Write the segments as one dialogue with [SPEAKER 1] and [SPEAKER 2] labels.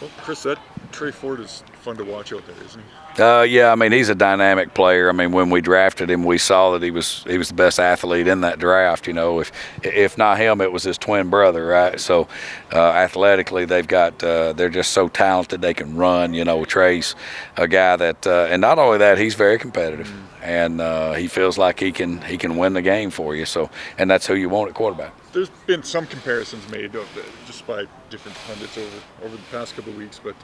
[SPEAKER 1] Well, Chris, that Tre Ford is fun to watch out there, isn't he?
[SPEAKER 2] Yeah, I mean, he's a dynamic player. I mean, when we drafted him, we saw that he was the best athlete in that draft. You know, if not him, it was his twin brother, right? So, athletically, they're just so talented. They can run. You know, Tre's a guy that, and not only that, he's very competitive, and he feels like he can win the game for you. So, and that's who you want at quarterback.
[SPEAKER 1] There's been some comparisons made just by different pundits over the past couple of weeks, but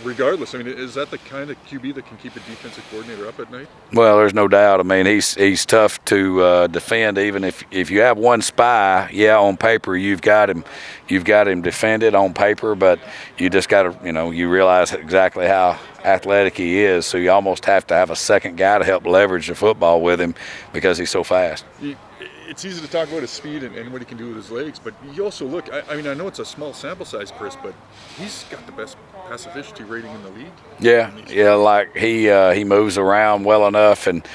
[SPEAKER 1] regardless, I mean, is that the kind of QB that can keep a defensive coordinator up at night?
[SPEAKER 2] Well, there's no doubt. I mean, he's tough to defend. Even if you have one spy, yeah, on paper you've got him defended on paper, but you just got to, you realize exactly how athletic he is, so you almost have to have a second guy to help leverage the football with him because he's so fast.
[SPEAKER 1] It's easy to talk about his speed and what he can do with his legs, but you also look, I mean, I know it's a small sample size, Chris, but he's got the best pass efficiency rating in the league.
[SPEAKER 2] Yeah, like he moves around well enough, and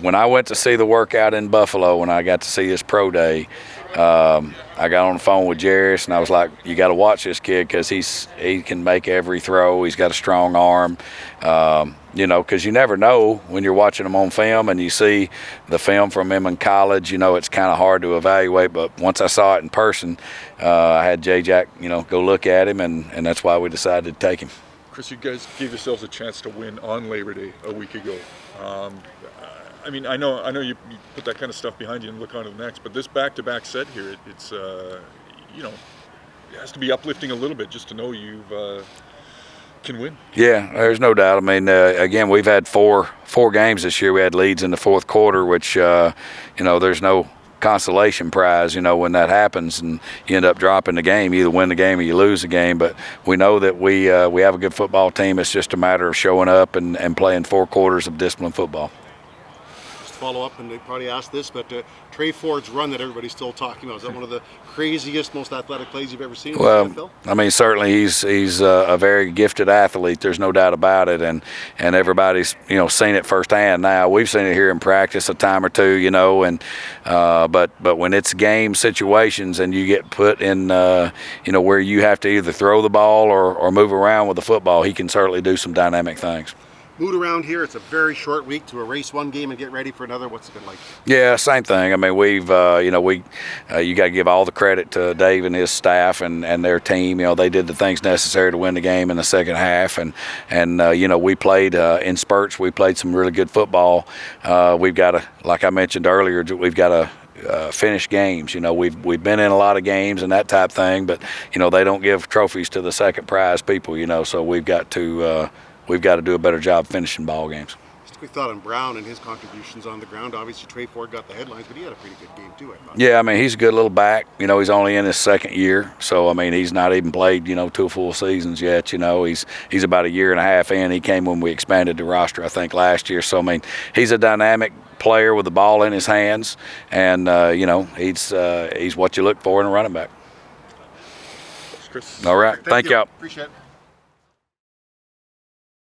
[SPEAKER 2] when I went to see the workout in Buffalo, when I got to see his pro day, I got on the phone with Jarris, and I was like, you got to watch this kid because he can make every throw. He's got a strong arm, because you never know when you're watching him on film and you see the film from him in college. It's kind of hard to evaluate, but once I saw it in person, I had J-Jack, go look at him, and that's why we decided to take him.
[SPEAKER 1] Chris, you guys gave yourselves a chance to win on Labor Day a week ago. I mean, I know you put that kind of stuff behind you and look on to the next, but this back-to-back set here, it's it has to be uplifting a little bit just to know you can win.
[SPEAKER 2] Yeah, there's no doubt. I mean, again, we've had four games this year. We had leads in the fourth quarter, which there's no consolation prize, when that happens and you end up dropping the game. You either win the game or you lose the game. But we know that we have a good football team. It's just a matter of showing up and playing 4 quarters of disciplined football.
[SPEAKER 3] Follow up, and they probably asked this, but Tre Ford's run that everybody's still talking about, is that one of the craziest, most athletic plays you've ever seen?
[SPEAKER 2] Well, I mean, certainly he's a very gifted athlete. There's no doubt about it, and everybody's seen it firsthand. Now we've seen it here in practice a time or two, and but when it's game situations and you get put in where you have to either throw the ball or move around with the football, he can certainly do some dynamic things.
[SPEAKER 3] Mood around here, it's a very short week to erase one game and get ready for another. What's it been like?
[SPEAKER 2] Yeah, same thing. I mean, we've you got to give all the credit to Dave and his staff and their team. They did the things necessary to win the game in the second half, and we played in spurts. We played some really good football. We've got to, like I mentioned earlier, we've got to finish games. We've been in a lot of games and that type thing, but they don't give trophies to the second prize people. So we've got to do a better job finishing ball games.
[SPEAKER 3] Just a quick thought on Brown and his contributions on the ground. Obviously, Tre Ford got the headlines, but he had a pretty good game too, I thought.
[SPEAKER 2] Yeah, I mean, he's a good little back. He's only in his second year, so I mean, he's not even played 2 full seasons yet. He's about a year and a half in. He came when we expanded the roster, I think, last year. So I mean, he's a dynamic player with the ball in his hands, and he's what you look for in a running back.
[SPEAKER 1] Thanks, Chris.
[SPEAKER 2] All right, thank you.
[SPEAKER 3] Appreciate it.